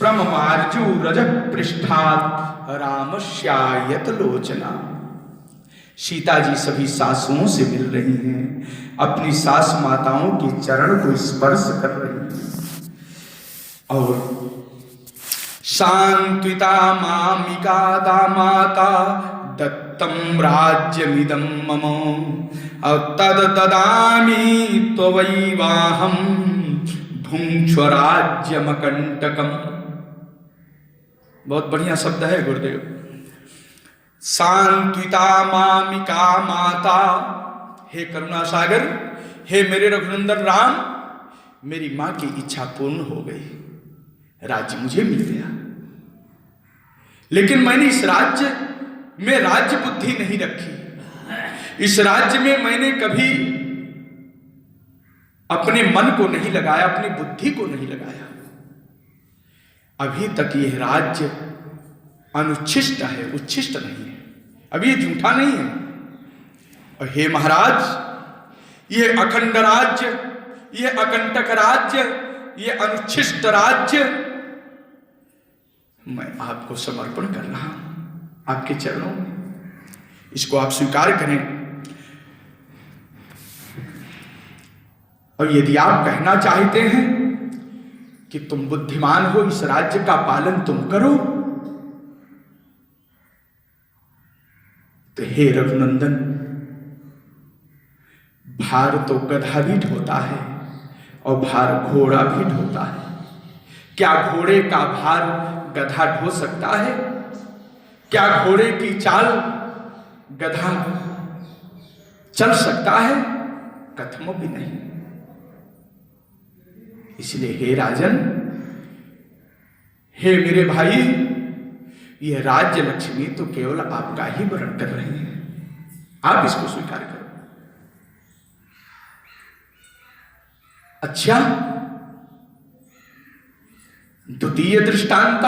प्रममार्जु रजः पृष्ठात् रामस्यायत लोचना। सीता जी सभी सासुओं से मिल रही हैं, अपनी सास माताओं के चरण को स्पर्श कर रही हैं। और शांत्विता मामिका दामाता दत्तम राज्यमिदं मम तद ददामि त्वयैवाहं भुङ्क्ष्व राज्यमकंटकम्। बहुत बढ़िया शब्द है गुरुदेव। सांत्विता मामिका माता, हे करुणा सागर, हे मेरे रघुनंदन राम, मेरी मां की इच्छा पूर्ण हो गई, राज्य मुझे मिल गया। लेकिन मैंने इस राज्य में राज्य बुद्धि नहीं रखी। इस राज्य में मैंने कभी अपने मन को नहीं लगाया, अपनी बुद्धि को नहीं लगाया। अभी तक यह राज्य अनुच्छिष्ट है, उच्छिष्ट नहीं है, अभी ये झूठा नहीं है। और हे महाराज, यह अखंड राज्य, यह अकंटक राज्य, यह अनुच्छिष्ट राज्य मैं आपको समर्पण कर रहा हूं आपके चरणों में। इसको आप स्वीकार करें। और यदि आप कहना चाहते हैं कि तुम बुद्धिमान हो, इस राज्य का पालन तुम करो, तो हे रघुनंदन, भार तो गधा भी ढोता है और भार घोड़ा भी ढोता है। क्या घोड़े का भार गधा ढो सकता है? क्या घोड़े की चाल गधा चल सकता है? कथमो भी नहीं। इसलिए हे राजन, हे मेरे भाई, यह राज्य लक्ष्मी तो केवल आपका ही वर्ण कर रहे हैं, आप इसको स्वीकार करो। अच्छा, द्वितीय दृष्टांत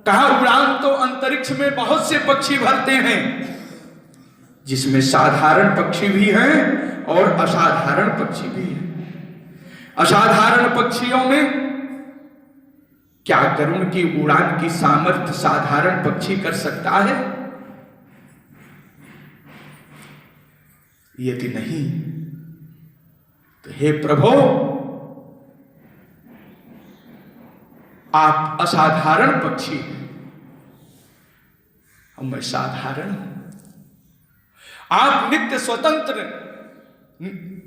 कहा, उड़ान तो अंतरिक्ष में बहुत से पक्षी भरते हैं, जिसमें साधारण पक्षी भी हैं और असाधारण पक्षी भी हैं। असाधारण पक्षियों में क्या गरुड़ की उड़ान की सामर्थ्य साधारण पक्षी कर सकता है? यदि नहीं, तो हे प्रभु, आप असाधारण पक्षी हैं और मैं साधारण हूं। आप नित्य स्वतंत्र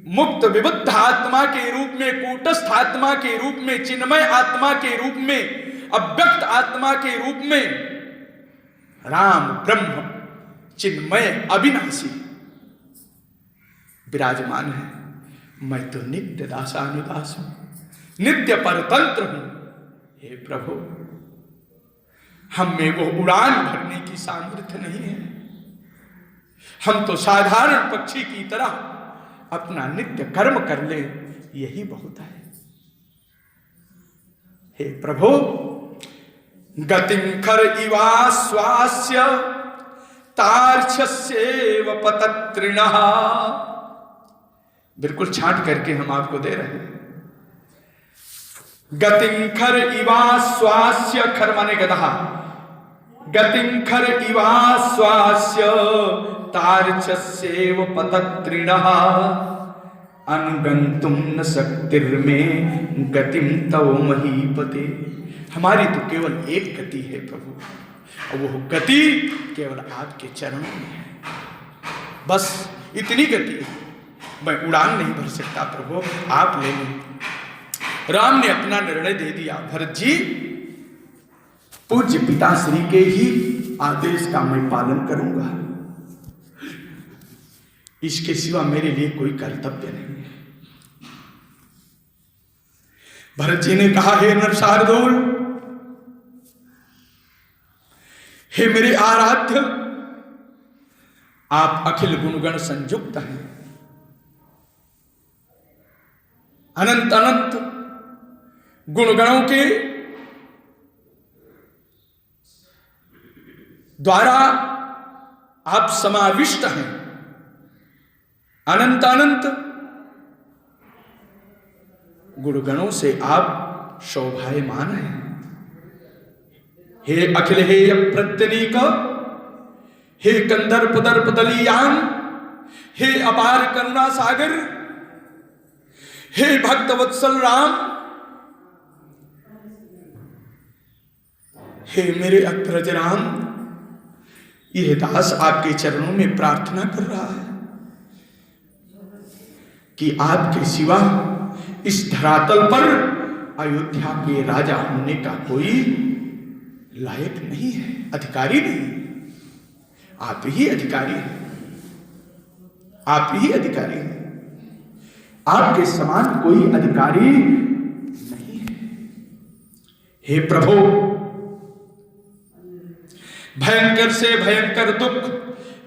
मुक्त विबुद्ध आत्मा के रूप में, कूटस्थ आत्मा के रूप में, चिन्मय आत्मा के रूप में, अव्यक्त आत्मा के रूप में, राम ब्रह्म चिन्मय अविनाशी विराजमान है। मैं तो नित्य दासानुदास हूं, नित्य परतंत्र हूं। हे प्रभु, हम में वो उड़ान भरने की सामर्थ्य नहीं है। हम तो साधारण पक्षी की तरह अपना नित्य कर्म कर ले, यही बहुत है। हे प्रभु, गतिं खर इवाश्वास्य तार्क्ष्यस्येव पतत्रिणः। बिल्कुल छांट करके हम आपको दे रहे हैं। गतिं खर इवाश्वास्य, खर माने गधा, गतिं खर इवाश्वास्य तार्क्ष्यस्येव पतत्रिणः अनुगंतुम न शक्तिर्मे गतिम तव महीपते। हमारी तो केवल एक गति है प्रभु, और वो गति केवल आपके चरणों में है। बस इतनी गति है। मैं उड़ान नहीं भर सकता प्रभु, आप ले लें। राम ने अपना निर्णय दे दिया। भरत जी, पूज्य पिताश्री के ही आदेश का मैं पालन करूंगा, इसके सिवा मेरे लिए कोई कर्तव्य नहीं है। भरत जी ने कहा, हे नरशार्दूल, हे मेरे आराध्य, आप अखिल गुणगण संयुक्त हैं, अनंत अनंत गुणगणों के द्वारा आप समाविष्ट हैं। अनंत अनंत गुणगणों से आप शोभायमान है। हे अखिल हेय प्रत्यनीक, हे कंदर्प दर्प दलियान, हे अपार करुणा सागर, हे भक्त वत्सल राम, हे मेरे अग्रज राम, यह दास आपके चरणों में प्रार्थना कर रहा है कि आपके सिवा इस धरातल पर अयोध्या के राजा होने का कोई लायक नहीं है, अधिकारी नहीं। आप ही अधिकारी हैं, आप ही अधिकारी हैं। आपके समान कोई अधिकारी नहीं है। हे प्रभु, भयंकर से भयंकर दुख,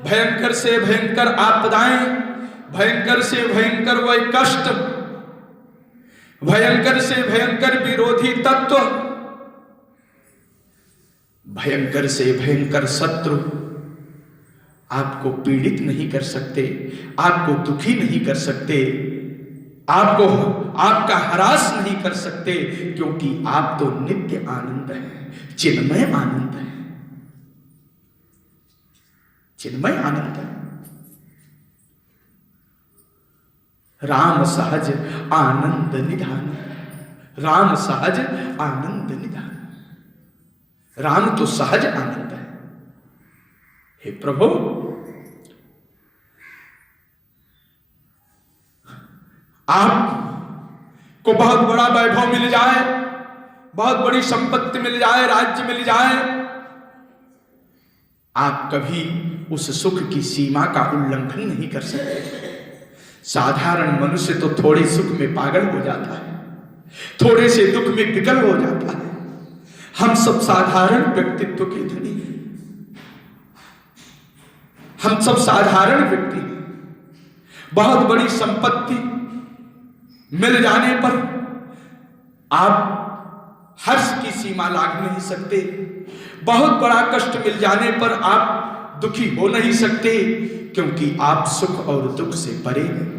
भयंकर से भयंकर आपदाएं, भयंकर से भयंकर वह कष्ट, भयंकर से भयंकर विरोधी तत्व, भयंकर से भयंकर शत्रु आपको पीड़ित नहीं कर सकते, आपको दुखी नहीं कर सकते, आपको आपका हरास नहीं कर सकते, क्योंकि आप तो नित्य आनंद है, चिन्मय आनंद है, चिन्मय आनंद है। राम सहज आनंद निधान, राम सहज आनंद निधान। राम तो सहज आनंद है। हे प्रभु, आपको बहुत बड़ा वैभव मिल जाए, बहुत बड़ी संपत्ति मिल जाए, राज्य मिल जाए, आप कभी उस सुख की सीमा का उल्लंघन नहीं कर सकते। साधारण मनुष्य तो थोड़े सुख में पागल हो जाता है, थोड़े से दुख में विकल हो जाता है। हम सब साधारण व्यक्तित्व के धनी हैं, हम सब साधारण व्यक्ति हैं। बहुत बड़ी संपत्ति मिल जाने पर आप हर्ष की सीमा लांघ नहीं सकते, बहुत बड़ा कष्ट मिल जाने पर आप दुखी हो नहीं सकते, क्योंकि आप सुख और दुख से परे हैं।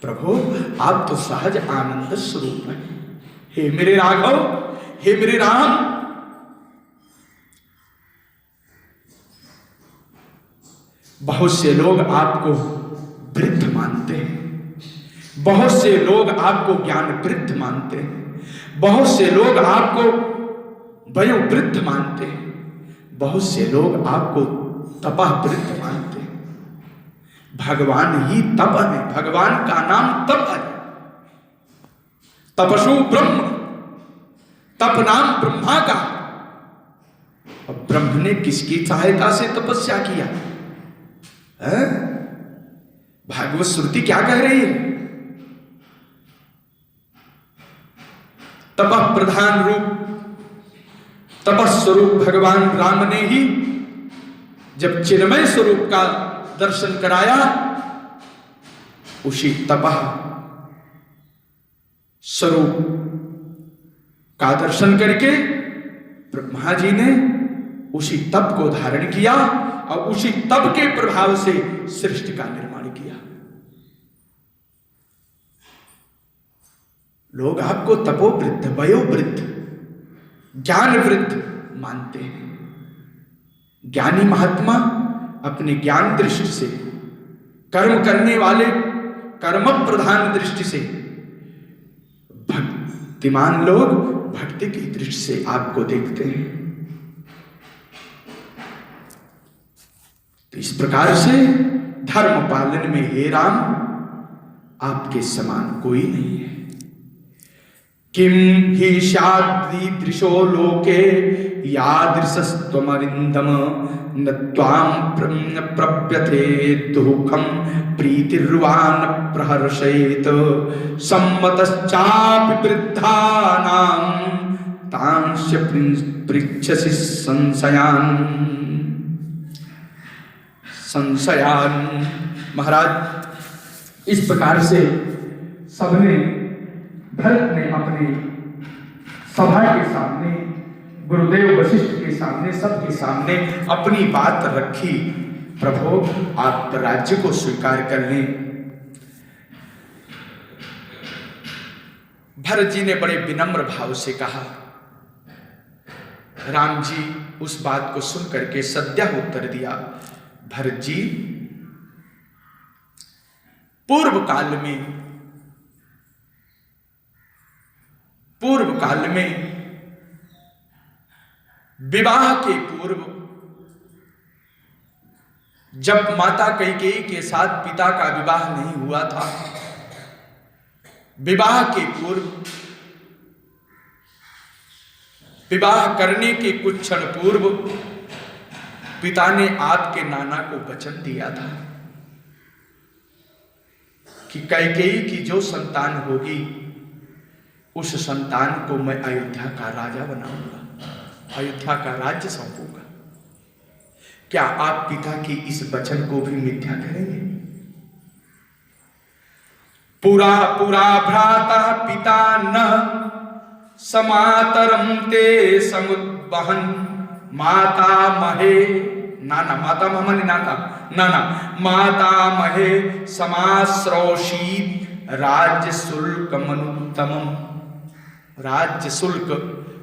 प्रभु, आप तो सहज आनंद स्वरूप हैं। हे मेरे राघव, हे मेरे राम, बहुत से लोग आपको वृद्ध मानते हैं, बहुत से लोग आपको ज्ञान वृद्ध मानते हैं, बहुत से लोग आपको वयोवृद्ध मानते हैं, बहुत से लोग आपको तपः वृद्ध मानते हैं। भगवान ही तप है, भगवान का नाम तप है। तपसु ब्रह्म, तप नाम ब्रह्मा का। और ब्रह्म ने किसकी सहायता से तपस्या किया है? भागवत श्रुति क्या कह रही है? तपः प्रधान रूप, तपस्वरूप भगवान राम ने ही जब चिन्मय स्वरूप का दर्शन कराया, उसी तपः स्वरूप का दर्शन करके ब्रह्मा जी ने उसी तप को धारण किया और उसी तप के प्रभाव से सृष्टि का निर्माण किया। लोग आपको तपोवृद्ध, वयोवृद्ध, ज्ञान वृद्ध मानते हैं। ज्ञानी महात्मा अपने ज्ञान दृष्टि से, कर्म करने वाले कर्म प्रधान दृष्टि से, भक्तिमान लोग भक्ति की दृष्टि से आपको देखते हैं। तो इस प्रकार से धर्म पालन में हे राम आपके समान कोई नहीं है। किम ही शादृशो लोके यादृशस्त्वमरिन्दम न त्वां प्रप्यते दुःखं प्रीतिर्वा न प्रहर्षेत सम्मतश्चापि वृद्धानां तांश्च पृच्छसि संशयान्। महाराज, इस प्रकार से सबने, भरत ने अपने सभा के सामने, गुरुदेव वशिष्ठ के सामने, सबके सामने अपनी बात रखी। प्रभु, आप राज्य को स्वीकार कर लें। भरत जी ने बड़े विनम्र भाव से कहा। राम जी उस बात को सुन करके सद्या उत्तर दिया, भरत जी, पूर्व काल में विवाह के पूर्व जब माता कैकेयी के साथ पिता का विवाह नहीं हुआ था, विवाह के पूर्व, विवाह करने के कुछ क्षण पूर्व पिता ने आपके नाना को वचन दिया था कि कैकेयी की जो संतान होगी उस संतान को मैं अयोध्या का राजा बनाऊंगा, अयोध्या का राज्य सौंपूंगा। क्या आप पिता की इस वचन को भी मिथ्या करेंगे? पुरा पुरा भ्राता पिता न समातरम ते समुद्वहन माता महे नाना, माता माने नाना माता महे समाश्रौषीत राज्य शुल्क मनुत्तमम, राज्य शुल्क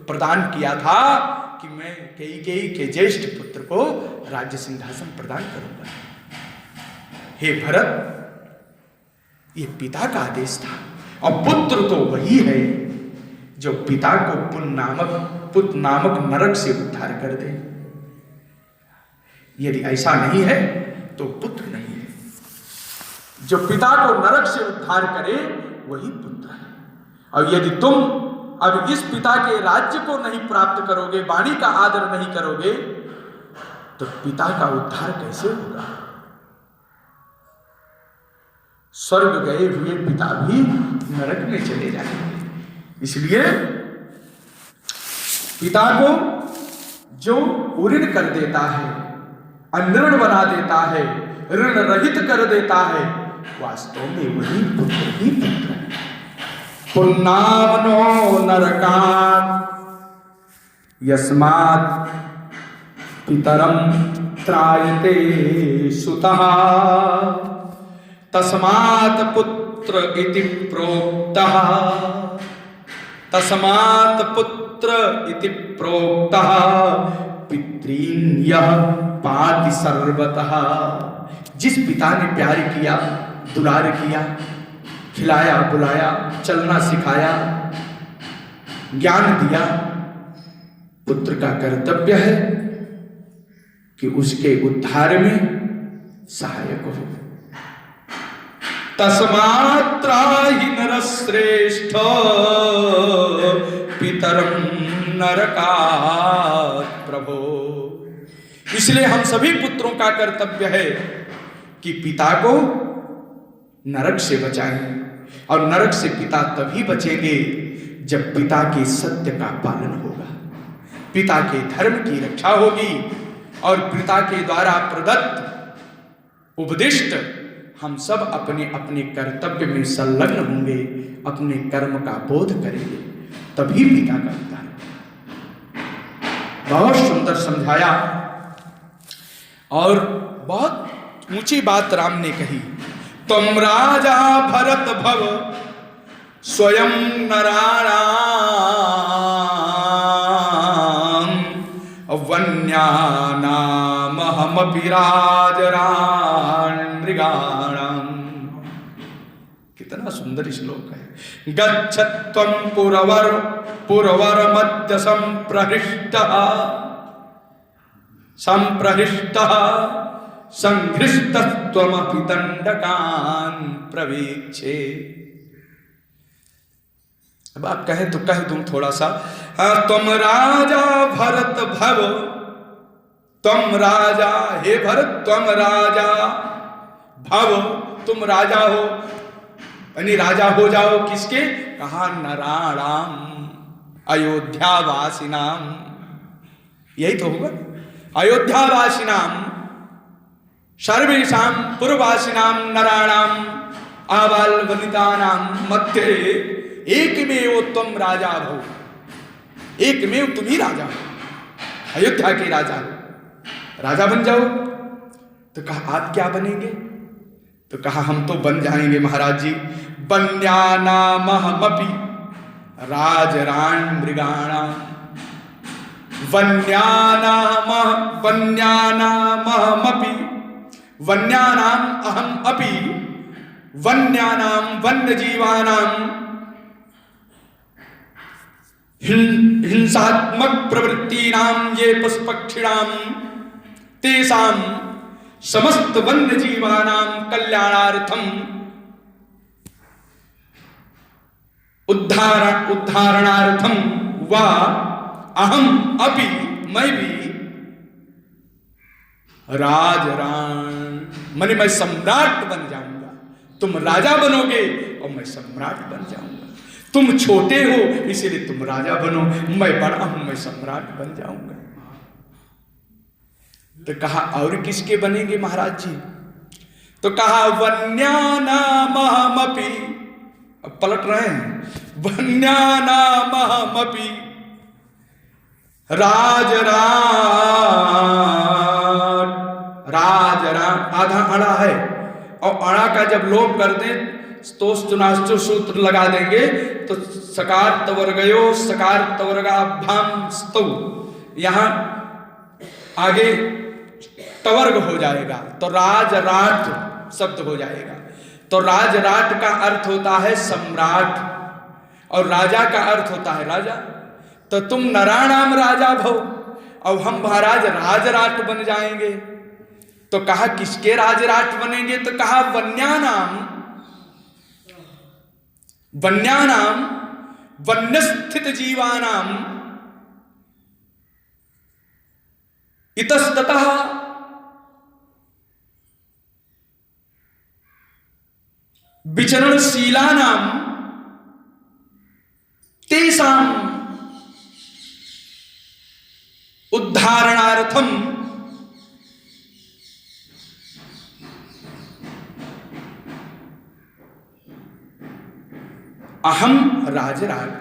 प्रदान किया था कि मैं कैकेयी के ज्येष्ठ पुत्र को राज्य सिंहासन प्रदान करूंगा। हे भरत, ये पिता का आदेश था, और पुत्र तो वही है जो पिता को पुत्र नामक नरक से उद्धार कर दे। यदि ऐसा नहीं है तो पुत्र नहीं है। जो पिता को नरक से उद्धार करे वही पुत्र है। और यदि तुम अब इस पिता के राज्य को नहीं प्राप्त करोगे, वाणी का आदर नहीं करोगे, तो पिता का उद्धार कैसे होगा? स्वर्ग गए हुए पिता भी नरक में चले जाएंगे। इसलिए पिता को जो ऋण कर देता है, अनऋण बना देता है, ऋण रहित कर देता है, वास्तव में वही पुत्र ही पुत्र है। पुन्नामनो नरकात् यस्मात् पितरम त्रायते सुतः तस्मात् पुत्र इति प्रोक्तः, तस्मात् पुत्र इति प्रोक्तः पितॄन् यः पाति सर्वतः। जिस पिता ने प्यार किया, दुलार किया, खिलाया बुलाया, चलना सिखाया, ज्ञान दिया, पुत्र का कर्तव्य है कि उसके उद्धार में सहायक हो। तस्मात् त्राहि नरश्रेष्ठ पितरं नरकात् प्रभो। इसलिए हम सभी पुत्रों का कर्तव्य है कि पिता को नरक से बचाएं, और नरक से पिता तभी बचेंगे जब पिता के सत्य का पालन होगा, पिता के धर्म की रक्षा होगी, और पिता के द्वारा प्रदत्त उपदिष्ट हम सब अपने अपने कर्तव्य में संलग्न होंगे, अपने कर्म का बोध करेंगे, तभी पिता का उद्धार। बहुत सुंदर समझाया और बहुत ऊंची बात राम ने कही। तुम राजा भरत भव स्वयं नराणाम वन्यानाम हमपि राजरान् मृगाणाम। कितना सुंदर श्लोक है। गच्छत्वं पुरवर मध्य संप्रहृष्टः संघृष्टस्त्वमपि दंडकान् प्रवीक्षे। अब आप कहें तो कह दूं थोड़ा सा। तुम राजा भरत भव, तुम राजा, हे भरत तुम राजा भव, तुम राजा हो, यानी राजा हो जाओ किसके? कहा नराणाम, अयोध्यावासिनाम, यही तो होगा। अयोध्यावासिनाम सर्वेषां पुरवासिनां नराणाम आबाल वनितानां मध्ये एकमेव त्वं राजा भव, एकमेव तुम ही राजा हो, अयोध्या के राजा हो, राजा बन जाओ। तो कहा आप क्या बनेंगे? तो कहा हम तो बन जाएंगे महाराज जी, वन्यानामहमपि राजरान् मृगाणां वन्यानामहमपि वन्यानाम् अहम् अपि वन्यानां वन्यजीवानां हिंसात्मक प्रवृत्तीनां ये पशुपक्षिणां तेषां समस्त वन्यजीवानां कल्याणार्थम उद्धारणार्थम वा अहम अपि मैं भी राजरान माने मैं सम्राट बन जाऊंगा। तुम राजा बनोगे और मैं सम्राट बन जाऊंगा। तुम छोटे हो इसीलिए तुम राजा बनो, मैं बड़ा हूं मैं सम्राट बन जाऊंगा। तो कहा और किसके बनेंगे महाराज जी? तो कहा वन्यानामहमपि, अब पलट रहे हैं, वन्यानामहमपि राजराट आधा अड़ा है और अड़ा का जब लोप कर दें तो सूत्र लगा देंगे तो सकार तवर्गयो सकार तवर्गाभ्याम स्तौ, यहां आगे तवर्ग हो जाएगा तो राजराट शब्द हो जाएगा। तो राजराट का अर्थ होता है सम्राट और राजा का अर्थ होता है राजा। तो तुम नराणाम राजा भव और हम महाराज राजराट बन जाएंगे। तो कहा किसके राजराट बनेंगे? तो कहा वन्यानाम वन्यस्थित जीवानाम इतस्ततः विचरणशीलानां तेषां उद्धारणार्थम अहम राजराज।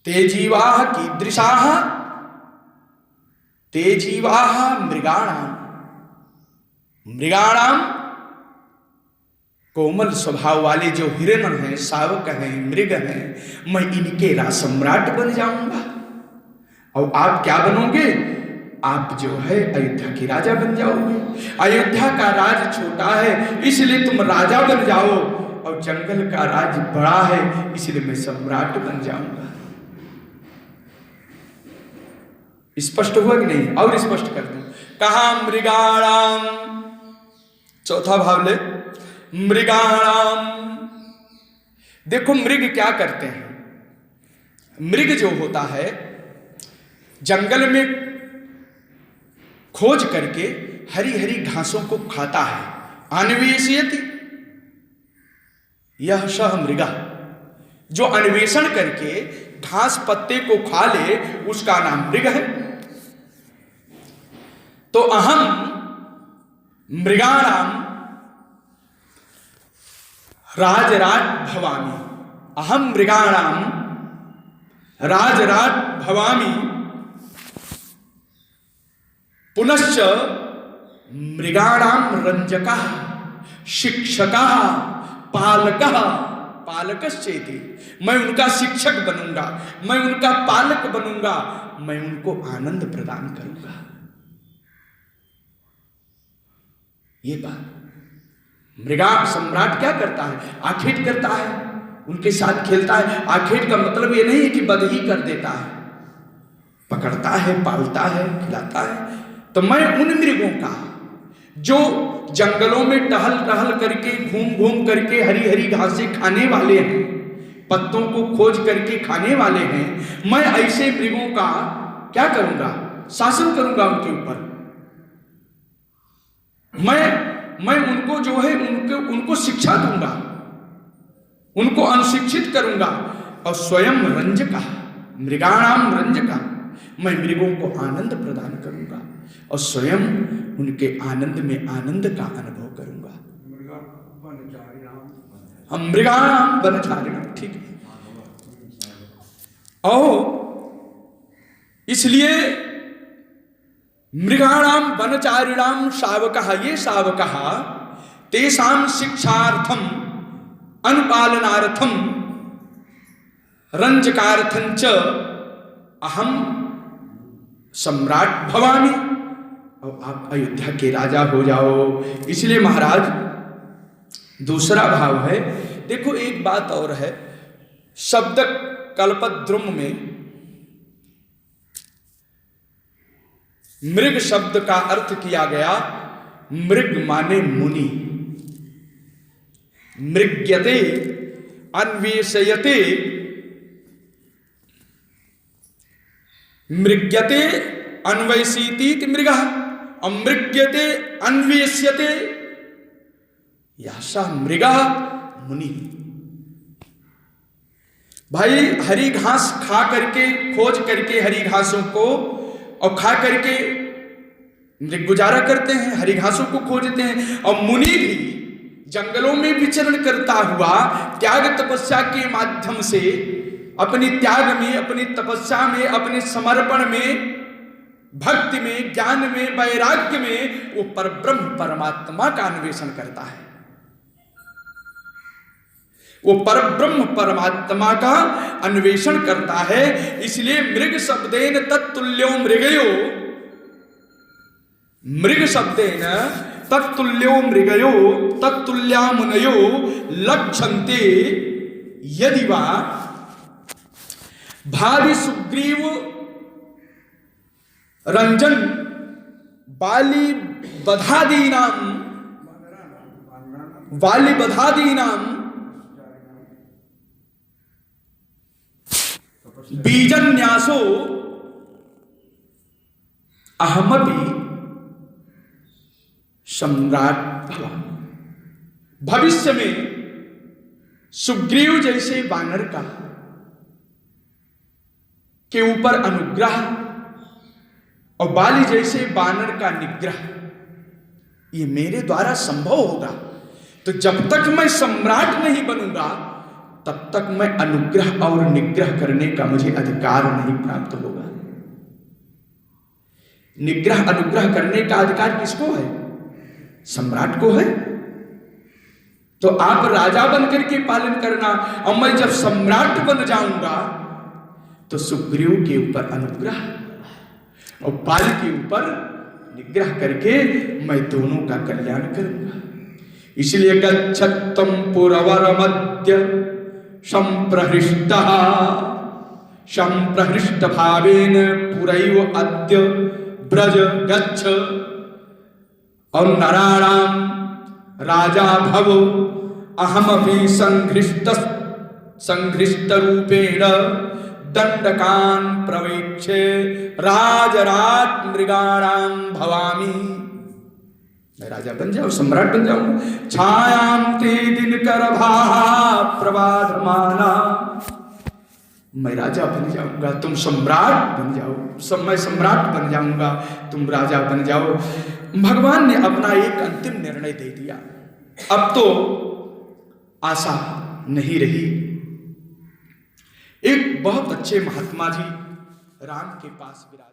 ते जीवाः कीदृशाः? ते जीवाः मृगाणाम कोमल स्वभाव वाले जो हिरण हैं, शावक हैं, मृग हैं, मैं इनके सम्राट बन जाऊंगा। और आप क्या बनोगे? आप जो है अयोध्या के राजा बन जाओगे। अयोध्या का राज छोटा है इसलिए तुम राजा बन जाओ और जंगल का राज बड़ा है इसलिए मैं सम्राट बन जाऊंगा। स्पष्ट हुआ कि नहीं? और स्पष्ट कर दूं, कहा मृगाणाम, चौथा भाव ले, मृगाणाम। देखो मृग क्या करते हैं? मृग जो होता है जंगल में खोज करके हरी हरी घासों को खाता है। अन्वेषयति यह सह मृगा, जो अन्वेषण करके घास पत्ते को खा ले उसका नाम मृग है। तो अहम मृगाणाम राजराट भवामी, अहम मृगाणाम राजराट भवामी पुनश्च मृगाणाम रंजकः शिक्षकः पालकः पालकश्चेति, मैं उनका शिक्षक बनूंगा, मैं उनका पालक बनूंगा, मैं उनको आनंद प्रदान करूंगा। ये बात मृगा सम्राट क्या करता है? आखेट करता है, उनके साथ खेलता है। आखेट का मतलब ये नहीं है कि बद ही कर देता है, पकड़ता है, पालता है, खिलाता है। तो मैं उन मृगों का जो जंगलों में टहल टहल करके घूम घूम करके हरी हरी घासें खाने वाले हैं, पत्तों को खोज करके खाने वाले हैं, मैं ऐसे मृगों का क्या करूंगा? शासन करूंगा उनके ऊपर। मैं उनको जो है उनको शिक्षा दूंगा, उनको अनुशिक्षित करूंगा। और स्वयं रंजका, मृगाणाम रंजका, मैं मृगों को आनंद प्रदान करूंगा और स्वयं उनके आनंद में आनंद का अनुभव करूंगा। हम मृगाणाम वनचारिणाम, ठीक है। और इसलिए मृगाणाम वनचारिणाम शावकः, ये शावकः तेषां शिक्षार्थम अनुपालनार्थम रंजकार्थंच अहम सम्राट भवामी, और आप अयोध्या के राजा हो जाओ। इसलिए महाराज दूसरा भाव है। देखो एक बात और है, शब्द कल्पद्रुम में मृग शब्द का अर्थ किया गया, मृग माने मुनि, मृग्यते अन्वेषयते, मृग्यते अन्वैसीति मृगः, अमृग्यते अन्वेष्यते यासा मृगः मुनि। भाई हरी घास खा करके, खोज करके हरी घासों को और खा करके मृग गुजारा करते हैं, हरी घासों को खोजते हैं। और मुनि भी जंगलों में विचरण करता हुआ त्याग तपस्या के माध्यम से अपनी त्याग में, अपनी तपस्या में, अपने समर्पण में, भक्ति में, ज्ञान में, वैराग्य में वो परब्रह्म परमात्मा का अन्वेषण करता है। वो परब्रह्म परमात्मा का अन्वेषण करता है। इसलिए मृग शब्देन तत्तुल्यो मृगयो, मृग शब्देन तत्तुल्यो मृगयो तत्तुल्या मुनयो लक्षन्ते यदि वा भावी सुग्रीव रंजन बाली बधादीनाम बीजन्यासो अहमपि सम्राट भवामि। भविष्य में सुग्रीव जैसे वानर का के ऊपर अनुग्रह और बाली जैसे वानर का निग्रह, ये मेरे द्वारा संभव होगा। तो जब तक मैं सम्राट नहीं बनूंगा तब तक मैं अनुग्रह और निग्रह करने का मुझे अधिकार नहीं प्राप्त होगा। निग्रह अनुग्रह करने का अधिकार किसको है? सम्राट को है। तो आप राजा बनकर के पालन करना, और मैं जब सम्राट बन जाऊंगा तो सुग्रीव के ऊपर अनुग्रह और बाली के ऊपर निग्रह करके मैं दोनों का कल्याण करूंगा। इसलिए गच्छत्तम पुरवर मध्य संप्रहृष्ट भावेन पुरैव अद्य ब्रज गच्छ, और नराणाम राजा भव अहमपि संघृष्ट रूपेण दंडकान प्रवेक्षे राजराट मृगाणाम भवामी। मैं राजा बन जाऊं, सम्राट बन जाऊं। छायाम ते दिनकर भाहा प्रभाधमाना, मैं राजा बन जाऊंगा, तुम सम्राट बन जाओ। मैं सम्राट बन जाऊंगा, तुम राजा बन जाओ। भगवान ने अपना एक अंतिम निर्णय दे दिया। अब तो आशा नहीं रही। एक बहुत अच्छे महात्मा जी राम के पास विराज